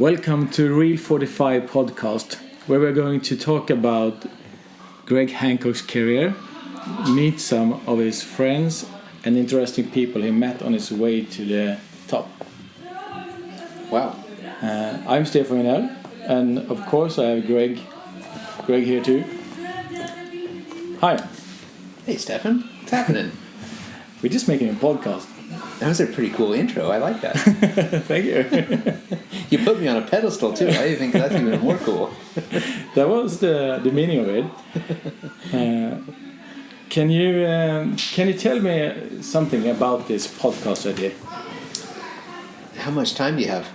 Welcome to reel45 podcast, where we're going to talk about Greg Hancock's career, meet some of his friends and interesting people he met on his way to the top. Wow. I'm Stefan Vinell, and of course I have Greg here too. Hi. Hey, Stefan. What's happening? We're just making a podcast. That was a pretty cool intro. I like that. Thank you. You put me on a pedestal too. I think that's even more cool. That was the meaning of it. Can you tell me something about this podcast idea? How much time do you have?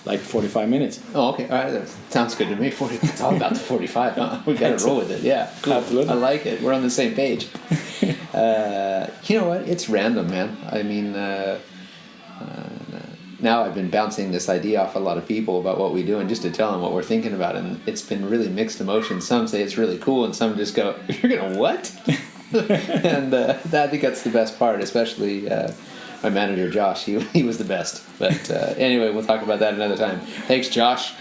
Like 45 minutes. Oh, okay. All right. That sounds good to me. It's all about the 45, huh? We've got to roll with it. Yeah. Cool. Absolutely. I like it. We're on the same page. You know what? It's random, man. I mean, now I've been bouncing this idea off a lot of people about what we do and just to tell them what we're thinking about. And it's been really mixed emotions. Some say it's really cool and some just go, "You're going to what?" And I think that's the best part, especially my manager, Josh. He was the best. But anyway, we'll talk about that another time. Thanks, Josh.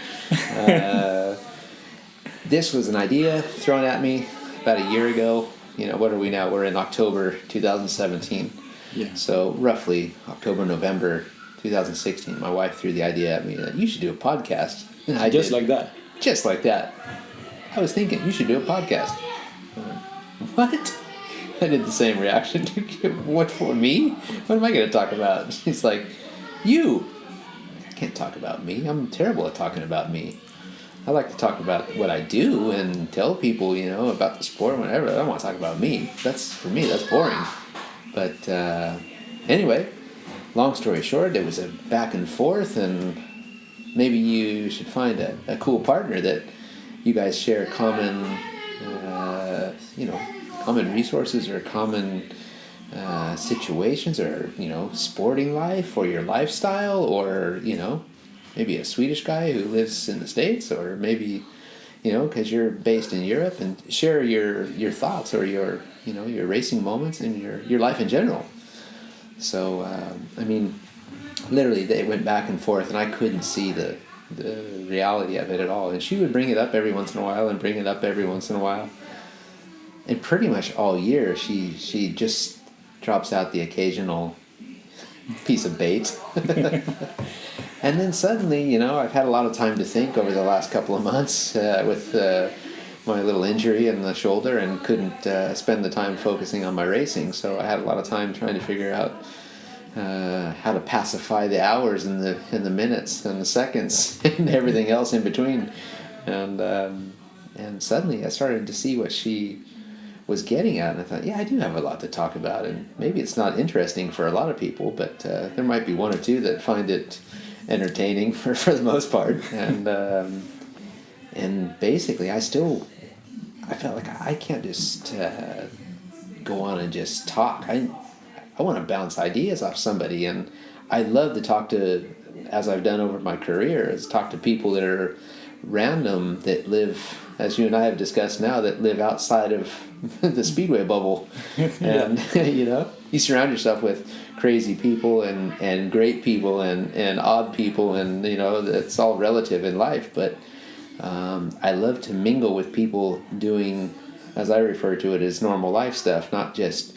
This was an idea thrown at me about a year ago. You know, what are we now? We're in October 2017. Yeah. So roughly October, November 2016, my wife threw the idea at me that you should do a podcast. And I Just did. like that. Just like that. I was thinking, you should do a podcast. What? I did the same reaction. What for me? What am I going to talk about? She's like, you. I can't talk about me. I'm terrible at talking about me. I like to talk about what I do and tell people, you know, about the sport or whatever. I don't want to talk about me. For me, that's boring. But anyway, long story short, it was a back and forth, and maybe you should find a cool partner that you guys share common resources or common situations, or, you know, sporting life or your lifestyle, or, you know, maybe a Swedish guy who lives in the States, or maybe, you know, because you're based in Europe, and share your thoughts or your racing moments and your life in general. So, I mean, literally they went back and forth, and I couldn't see the reality of it at all. And she would bring it up every once in a while and bring it up every once in a while. And pretty much all year, she just drops out the occasional piece of bait. And then suddenly, you know, I've had a lot of time to think over the last couple of months with my little injury in the shoulder, and couldn't spend the time focusing on my racing. So I had a lot of time trying to figure out how to pacify the hours and the minutes and the seconds and everything else in between. And suddenly I started to see what she was getting at, and I thought, yeah, I do have a lot to talk about, and maybe it's not interesting for a lot of people, but there might be one or two that find it entertaining for the most part. And basically I felt like I can't just go on and just talk. I want to bounce ideas off somebody, and I love to talk to, as I've done over my career, is talk to people that are random, that live, as you and I have discussed now, that live outside of the Speedway bubble. And you know, you surround yourself with crazy people and great people and odd people, and you know, it's all relative in life. But I love to mingle with people doing, as I refer to it, as normal life stuff, not just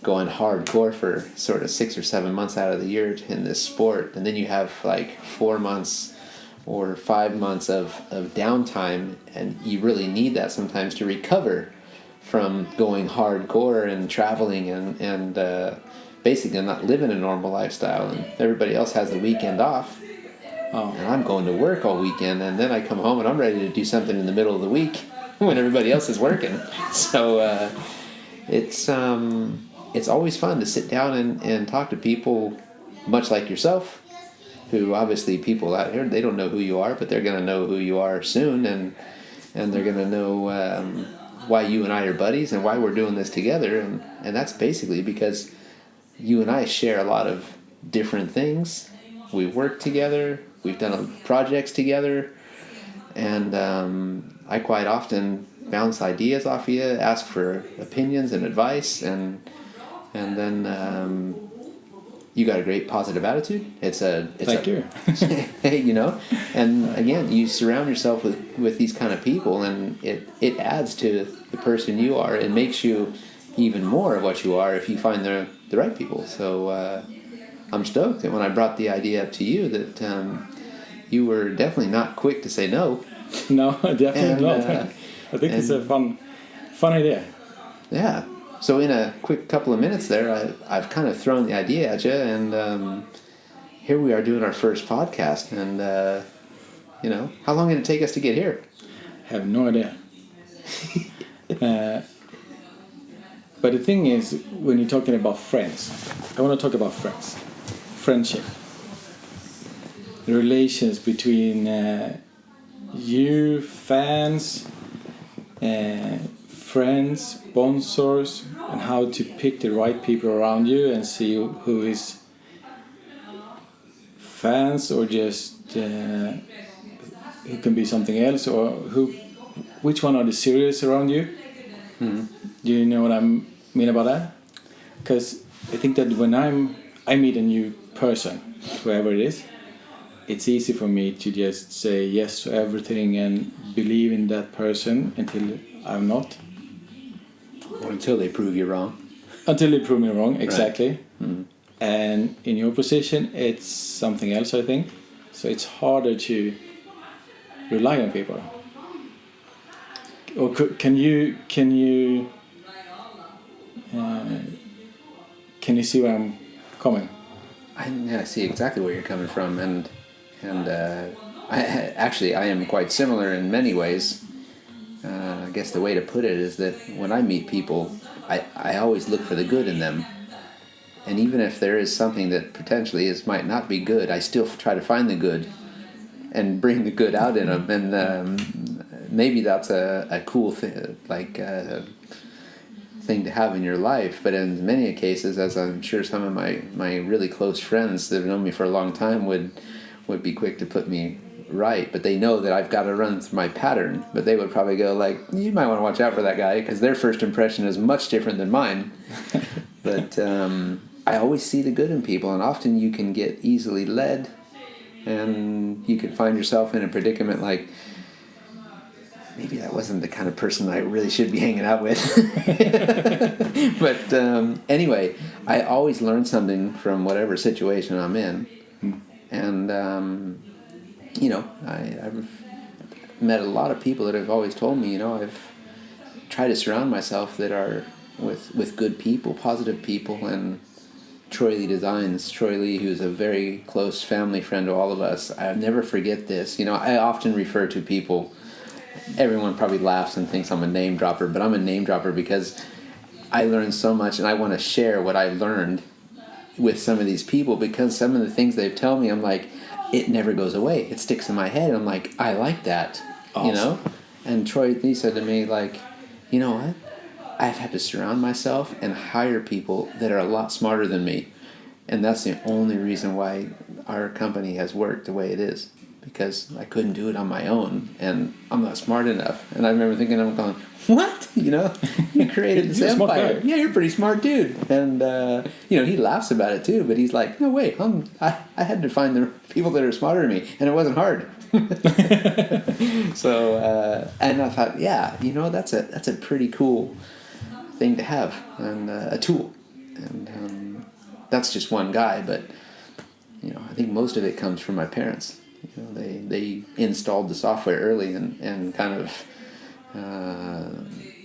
going hardcore for sort of 6 or 7 months out of the year in this sport, and then you have like 4 months or 5 months of downtime, and you really need that sometimes to recover from going hardcore and traveling and basically not living a normal lifestyle. And everybody else has the weekend off. Oh. And I'm going to work all weekend, and then I come home and I'm ready to do something in the middle of the week when everybody else is working. So it's always fun to sit down and talk to people much like yourself, who obviously people out here, they don't know who you are, but they're going to know who you are soon, and they're going to know why you and I are buddies and why we're doing this together. And that's basically because you and I share a lot of different things. We work together. We've done projects together. And I quite often bounce ideas off you, ask for opinions and advice. And then you got a great positive attitude. Thank you. You know, and again, you surround yourself with these kind of people, and it adds to the person you are. It makes you even more of what you are if you find the right people. So I'm stoked that when I brought the idea up to you that you were definitely not quick to say no. No, definitely not. I think it's a fun idea. Yeah. So in a quick couple of minutes there, I've kind of thrown the idea at you, and here we are doing our first podcast. And you know, how long did it take us to get here? I have no idea. But the thing is, when you're talking about friends, I want to talk about friends, friendship, the relations between you, fans, friends, sponsors, and how to pick the right people around you and see who is fans or just who can be something else, or which one are the serious around you. Mm-hmm. Do you know what I mean about that? Because I think that when I meet a new person, whoever it is, it's easy for me to just say yes to everything and believe in that person until I'm not. Or until they prove you wrong. Until they prove me wrong, exactly. Right. Mm-hmm. And in your position, it's something else, I think. So it's harder to rely on people. Or can you see where I'm coming? I see exactly where you're coming from, and I am quite similar in many ways. I guess the way to put it is that when I meet people, I always look for the good in them, and even if there is something that potentially might not be good, I still try to find the good and bring the good out in them, and maybe that's a cool thing, thing to have in your life. But in many cases, as I'm sure some of my really close friends that have known me for a long time would be quick to put me right, but they know that I've got to run through my pattern. But they would probably go like, you might want to watch out for that guy, because their first impression is much different than mine. But I always see the good in people, and often you can get easily led, and you can find yourself in a predicament like, maybe that wasn't the kind of person I really should be hanging out with. But anyway, I always learn something from whatever situation I'm in. And, you know, I've met a lot of people that have always told me, you know, I've tried to surround myself that are with good people, positive people. And Troy Lee Designs, Troy Lee, who's a very close family friend to all of us, I'll never forget this. You know, I often refer to people, everyone probably laughs and thinks I'm a name dropper, but I'm a name dropper because I learned so much, and I want to share what I learned with some of these people, because some of the things they tell me, I'm like, it never goes away. It sticks in my head. I'm like, I like that, awesome. You know? And Troy Lee said to me, like, you know what? I've had to surround myself and hire people that are a lot smarter than me. And that's the only reason why our company has worked the way it is. Because I couldn't do it on my own, and I'm not smart enough. And I remember thinking, I'm going, what? You know, you created this empire. Yeah, you're a pretty smart dude. And, you know, he laughs about it too, but he's like, no, wait, I had to find the people that are smarter than me, and it wasn't hard. So, and I thought, yeah, you know, that's a pretty cool thing to have, and a tool. And that's just one guy, but, you know, I think most of it comes from my parents. You know, they installed the software early, and kind of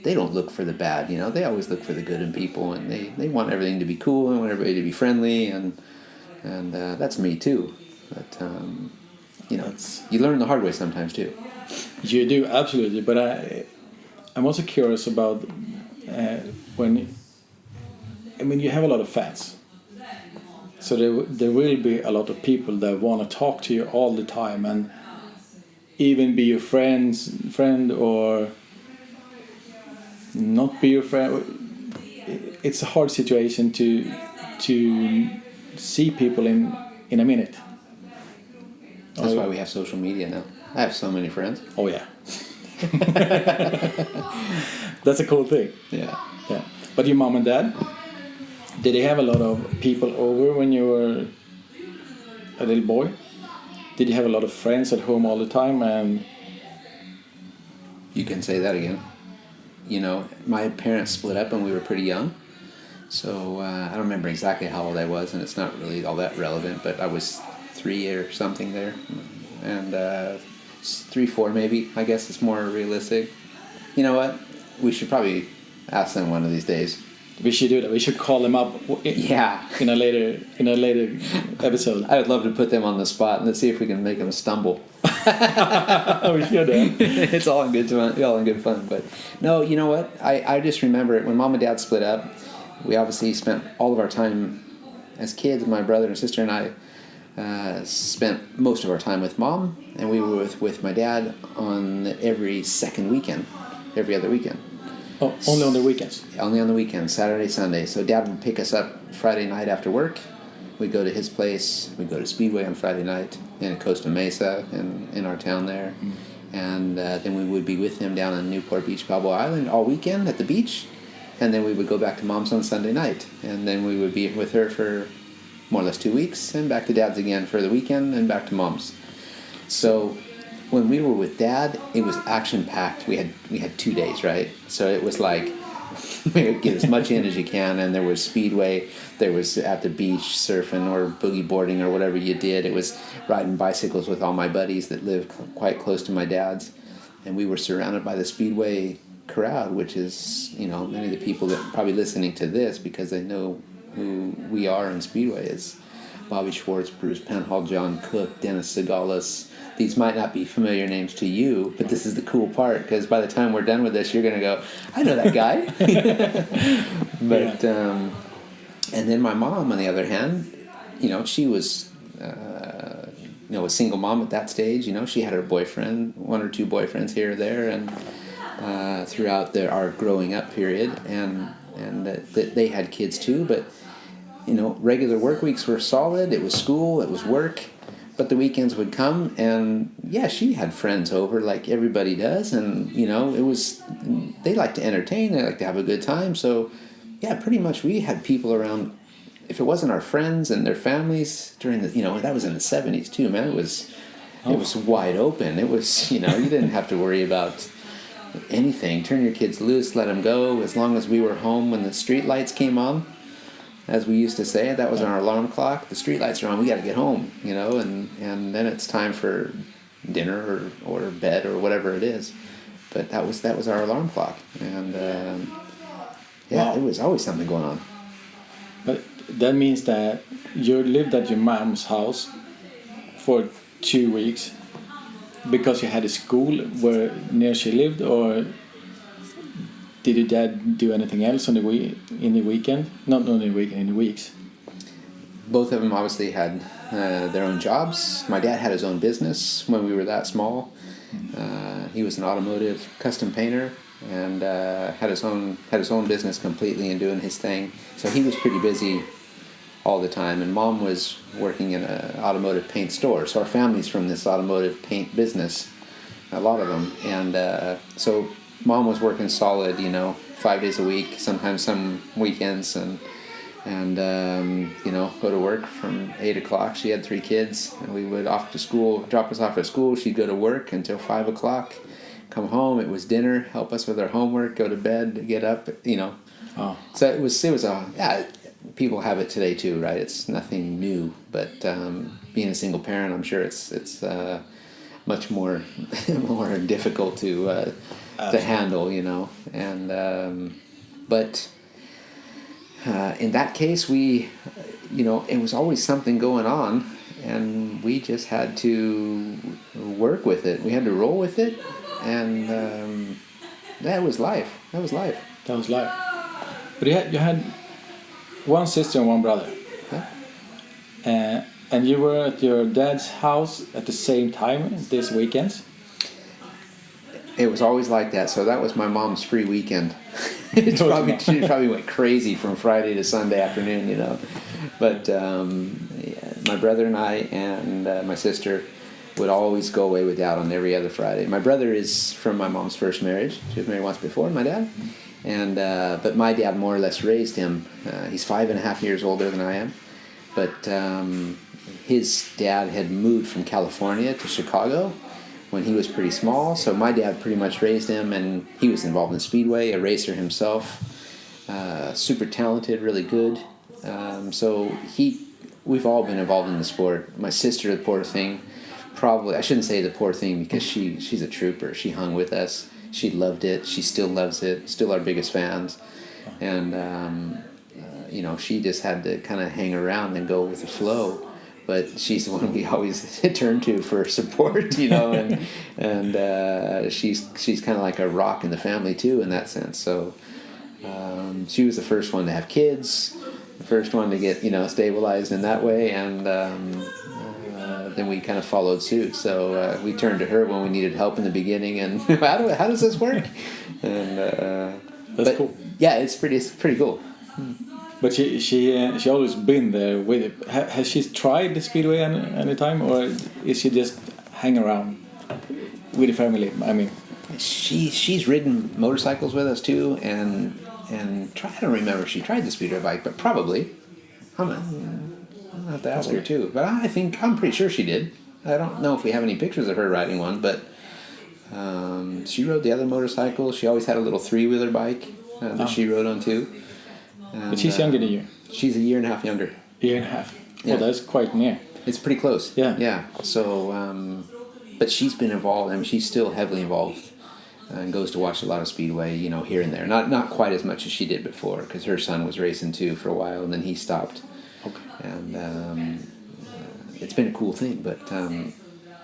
they don't look for the bad. You know, they always look for the good in people, and they want everything to be cool and want everybody to be friendly, and that's me too. But you know, you learn the hard way sometimes too. You do, absolutely. But I'm also curious about when you have a lot of fans. So there will be a lot of people that want to talk to you all the time, and even be your friend or not be your friend. It's a hard situation to see people in a minute. That's why we have social media now. I have so many friends. Oh yeah. That's a cool thing. Yeah. But your mom and dad, Did they have a lot of people over when you were a little boy? Did you have a lot of friends at home all the time? And You can say that again. You know, my parents split up when we were pretty young. So I don't remember exactly how old I was, and it's not really all that relevant, but I was 3 or something there. And 3, 4 maybe, I guess it's more realistic. You know what? We should probably ask them one of these days. we should do that. We should call them up. Yeah. In a later episode. I would love to put them on the spot and let's see if we can make them stumble. We should. It's all in good fun. But no, you know what? I just remember it when Mom and Dad split up. We obviously spent all of our time as kids. My brother and sister and I spent most of our time with Mom, and we were with my dad on every second weekend, every other weekend. Oh, only on the weekends? Only on the weekends, Saturday, Sunday. So Dad would pick us up Friday night after work. We'd go to his place. We'd go to Speedway on Friday night in Costa Mesa in our town there. Mm. And then we would be with him down on Newport Beach, Balboa Island all weekend at the beach. And then we would go back to Mom's on Sunday night. And then we would be with her for more or less 2 weeks, and back to Dad's again for the weekend, and back to Mom's. So when we were with Dad, it was action-packed. We had 2 days, right? So it was like, get as much in as you can, and there was Speedway, there was at the beach surfing or boogie boarding or whatever you did. It was riding bicycles with all my buddies that lived quite close to my dad's, and we were surrounded by the Speedway crowd, which is, you know, many of the people that are probably listening to this because they know who we are in Speedway is Bobby Schwartz, Bruce Penhall, John Cook, Dennis Segalis. These might not be familiar names to you, but this is the cool part, because by the time we're done with this, you're going to go, I know that guy. But and then my mom, on the other hand, you know, she was a single mom at that stage. You know, she had her boyfriend, 1 or 2 boyfriends here or there, and throughout our growing up period, and they had kids too. But you know, regular work weeks were solid. It was school, it was work, but the weekends would come, and yeah, she had friends over like everybody does, and you know, they like to entertain, they like to have a good time. So yeah, pretty much we had people around. If it wasn't our friends and their families during the, you know, that was in the 70s too, man. It was wide open. It was, you know, you didn't have to worry about anything. Turn your kids loose, let them go. As long as we were home when the street lights came on, as we used to say, that was our alarm clock. The street lights are on. We got to get home, you know, and then it's time for dinner or bed or whatever it is. But that was our alarm clock, and It was always something going on. But that means that you lived at your mom's house for 2 weeks because you had a school where near she lived, or did your dad do anything else in the weekend? Not on the weekend, in the weeks. Both of them obviously had their own jobs. My dad had his own business when we were that small. He was an automotive custom painter, and had his own business completely and doing his thing. So he was pretty busy all the time. And Mom was working in an automotive paint store. So our family's from this automotive paint business, a lot of them. And so Mom was working solid, 5 days a week, sometimes some weekends, and go to work from 8 o'clock. She had 3 kids, and we would off to school, drop us off at school. She'd go to work until 5 o'clock. Come home, it was dinner, help us with our homework, go to bed, get up, Oh. So it was people have it today too, right? It's nothing new, but being a single parent, I'm sure it's much more more difficult to handle, and but in that case, we, it was always something going on, and we just had to work with it. We had to roll with it. And that was life. That was life. But you had one sister and one brother. Huh? And you were at your dad's house at the same time these weekends? It was always like that. So that was my mom's free weekend. She probably went crazy from Friday to Sunday afternoon, But my brother and I and my sister would always go away with Dad on every other Friday. My brother is from my mom's first marriage. She was married once before, my dad. And but my dad more or less raised him. He's 5.5 years older than I am, but his dad had moved from California to Chicago when he was pretty small. So my dad pretty much raised him, and he was involved in Speedway, a racer himself, super talented, really good. So we've all been involved in the sport. My sister, the poor thing, probably, I shouldn't say the poor thing because she's a trooper. She hung with us. She loved it. She still loves it. Still our biggest fans. And, she just had to kind of hang around and go with the flow. But she's the one we always turn to for support, and she's kind of like a rock in the family too in that sense. So she was the first one to have kids, the first one to get stabilized in that way, and then we kind of followed suit. So we turned to her when we needed help in the beginning, and how does this work? And that's cool. Yeah, it's pretty cool. But she always been there with it. Has she tried the Speedway any time, or is she just hang around with the family? I mean, she's ridden motorcycles with us too, and I don't remember if she tried the Speedway bike, but probably. I'll have to ask her too. But I'm pretty sure she did. I don't know if we have any pictures of her riding one, but she rode the other motorcycle. She always had a little 3-wheeler bike that she rode on too. But she's younger than you. She's a year and a half younger. Year and a half. Yeah. Well, that's quite near. It's pretty close. Yeah. Yeah. So, but she's been involved. I mean, she's still heavily involved and goes to watch a lot of Speedway, here and there. Not quite as much as she did before, because her son was racing too for a while, and then he stopped. Okay. And it's been a cool thing. But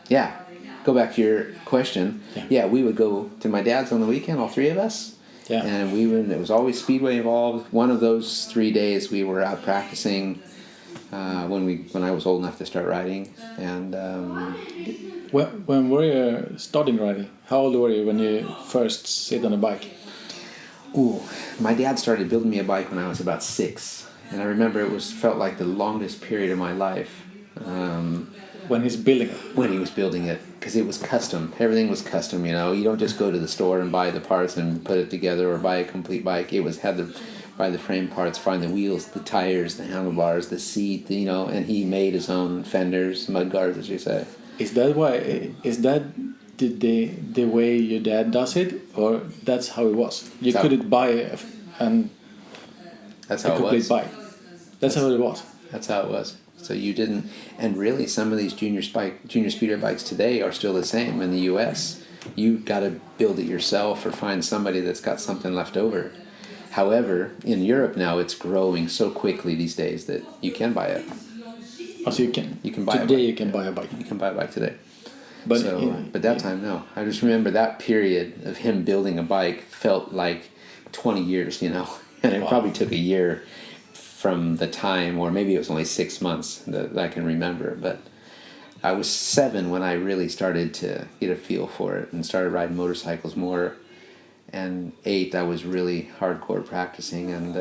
yeah, go back to your question. Yeah, we would go to my dad's on the weekend, all three of us. Yeah. And it was always Speedway involved. One of those 3 days we were out practicing when I was old enough to start riding. And when were you starting riding? How old were you when you first sit on a bike? My dad started building me a bike when I was about 6. And I remember felt like the longest period of my life. When he's building it? When he was building it, because it was custom. Everything was custom, You don't just go to the store and buy the parts and put it together, or buy a complete bike. It had to buy the frame parts, find the wheels, the tires, the handlebars, the seat, and he made his own fenders, mud guards, as you say. Is that why? Is that the way your dad does it, or that's how it was? You couldn't buy a complete bike. That's how it was. That's how it was. So you didn't, and really some of these junior speeder bikes today are still the same in the U.S. You got to build it yourself or find somebody that's got something left over. However, in Europe now it's growing so quickly these days that you can buy it. Oh, so you can buy today. You can buy a bike. You can buy a bike today. But but that time no. I just remember that period of him building a bike felt like 20 years, and it probably took a year from the time, or maybe it was only 6 months that I can remember. But I was 7 when I really started to get a feel for it and started riding motorcycles more. And 8, I was really hardcore practicing, and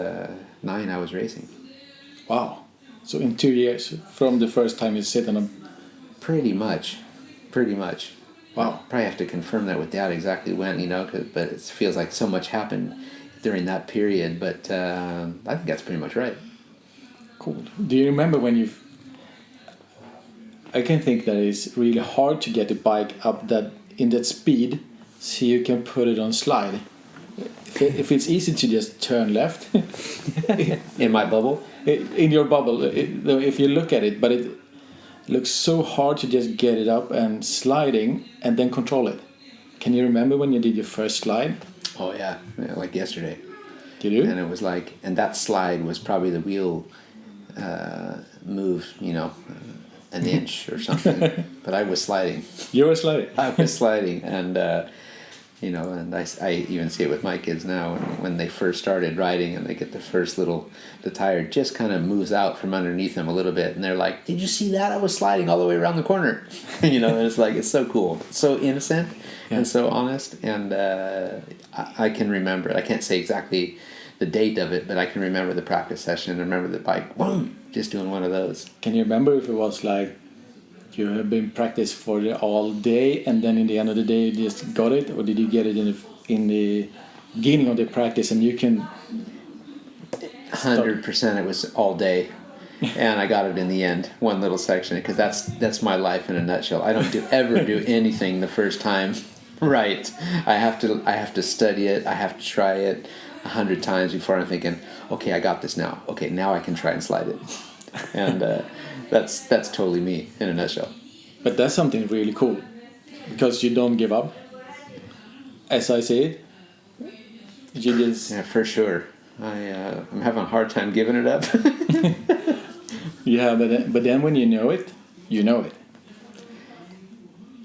9, I was racing. Wow. So in 2 years, from the first time you sit on a... Pretty much. Wow. Probably have to confirm that with Dad exactly when, but it feels like so much happened during that period. But I think that's pretty much right. Cool. Do you remember when I can think that it's really hard to get the bike up in that speed, so you can put it on slide. If it's easy to just turn left. In my bubble? In your bubble, if you look at it, but it looks so hard to just get it up and sliding and then control it. Can you remember when you did your first slide? Oh yeah, like yesterday. Did you? And it was and that slide was probably the wheel moved, an inch or something. But I was sliding. You were sliding? I was sliding, and and I even see it with my kids now. When they first started riding and they get the tire just kind of moves out from underneath them a little bit, and they're like, "Did you see that? I was sliding all the way around the corner." And it's so cool, so innocent, and so honest. And I can remember. I can't say exactly the date of it, but I can remember the practice session and remember the bike, boom, just doing one of those. Can you remember if it was like you have been practiced for all day and then in the end of the day you just got it, or did you get it in the beginning of the practice, and you can 100% it was all day. And I got it in the end, one little section, because that's my life in a nutshell. I don't ever do anything the first time right. I have to study it. I have to try it 100 times before I'm thinking, okay, I got this now. Okay, now I can try and slide it. And that's totally me in a nutshell. But that's something really cool, because you don't give up. As I see it, you just... Yeah, for sure. I'm having a hard time giving it up. Yeah, but then when you know it, you know it.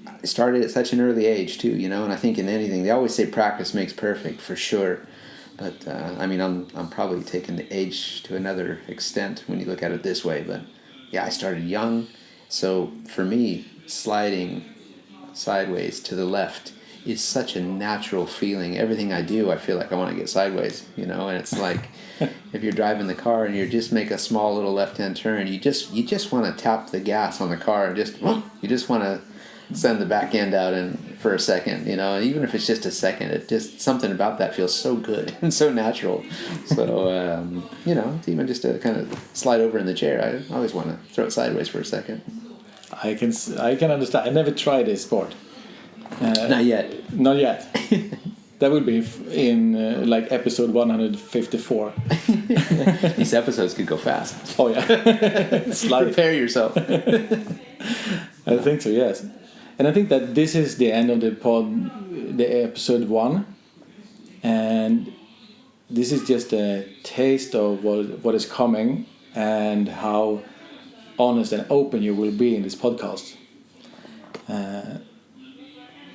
I started at such an early age too, and I think in anything they always say practice makes perfect, for sure. But I mean, I'm probably taking the age to another extent when you look at it this way. But yeah, I started young, so for me, sliding sideways to the left is such a natural feeling. Everything I do, I feel like I want to get sideways, and it's like if you're driving the car and you just make a small little left-hand turn, you just want to tap the gas on the car and you just want to send the back end out and for a second, and even if it's just a second, it just something about that feels so good and so natural. So even just to kind of slide over in the chair, I always want to throw it sideways for a second. I can understand. I never tried this sport. Not yet. Not yet. That would be in like episode 154. These episodes could go fast. Oh yeah. Prepare yourself. I think so, yes. And I think that this is the end of the episode 1. And this is just a taste of what is coming and how honest and open you will be in this podcast.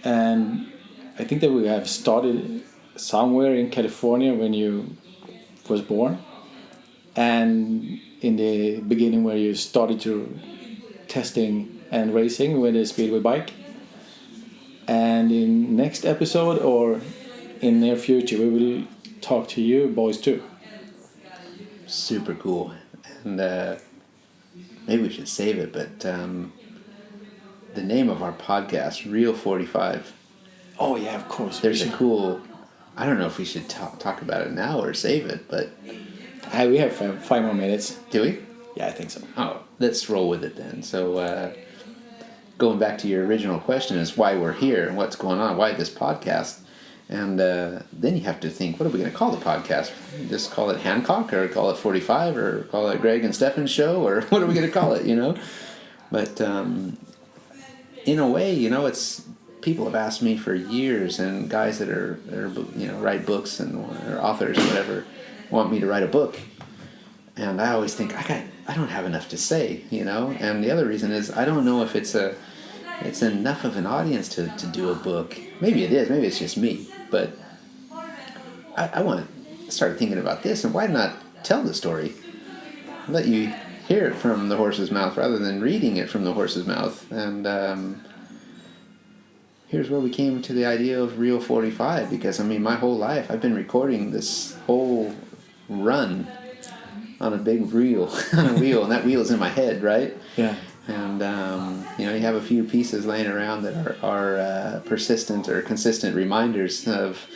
And I think that we have started somewhere in California when you was born, and in the beginning where you started to testing and racing with a Speedway bike. And in next episode or in near future, we will talk to you boys too. Super cool. And maybe we should save it, but the name of our podcast, Reel45. Oh yeah, of course. There's a cool... I don't know if we should talk about it now or save it, but... we have 5 more minutes. Do we? Yeah, I think so. Oh, let's roll with it then. So, going back to your original question is why we're here and what's going on, why this podcast. And then you have to think, what are we going to call the podcast? Just call it Hancock, or call it 45, or call it Greg and Stefan's show, or what are we going to call it, But in a way, it's... People have asked me for years, and guys that are write books and or authors or whatever want me to write a book, and I always think I don't have enough to say, And the other reason is I don't know if it's enough of an audience to do a book. Maybe it is. Maybe it's just me, but I want to start thinking about this, and why not tell the story? Let you hear it from the horse's mouth rather than reading it from the horse's mouth, and. Here's where we came to the idea of Reel45, because, my whole life I've been recording this whole run on a big reel, on a wheel, and that wheel is in my head, right? Yeah. And, you have a few pieces laying around that are persistent or consistent reminders of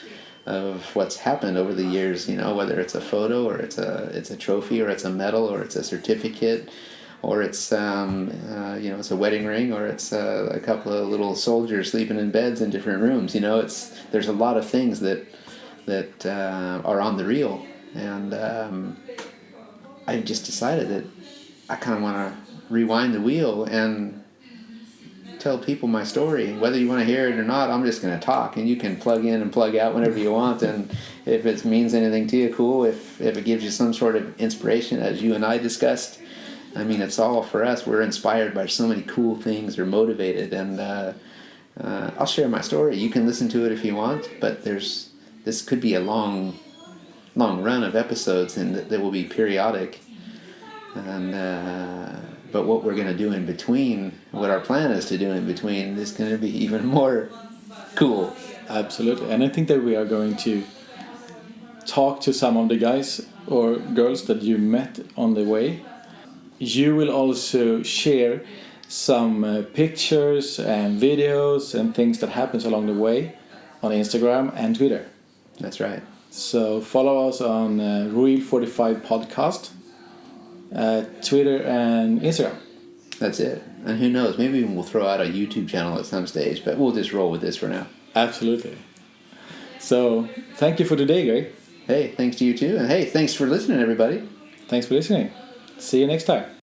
what's happened over the years, whether it's a photo or it's a trophy or it's a medal or it's a certificate, or it's it's a wedding ring, or it's a couple of little soldiers sleeping in beds in different rooms. There's a lot of things that are on the reel, and I just decided that I kind of want to rewind the wheel and tell people my story. Whether you want to hear it or not, I'm just going to talk, and you can plug in and plug out whenever you want. And if it means anything to you, cool. If it gives you some sort of inspiration, as you and I discussed. It's all for us. We're inspired by so many cool things. We're motivated, and I'll share my story. You can listen to it if you want, but this could be a long run of episodes, and that will be periodic. And but what we're going to do in between, what our plan is to do in between, is going to be even more cool. Absolutely, and I think that we are going to talk to some of the guys or girls that you met on the way. You will also share some pictures and videos and things that happens along the way on Instagram and Twitter. That's right. So follow us on reel45 podcast, Twitter and Instagram. That's it. And who knows, maybe we'll throw out a YouTube channel at some stage, but we'll just roll with this for now. Absolutely. So thank you for today, Greg. Hey, thanks to you too. And hey, thanks for listening, everybody. Thanks for listening. See you next time.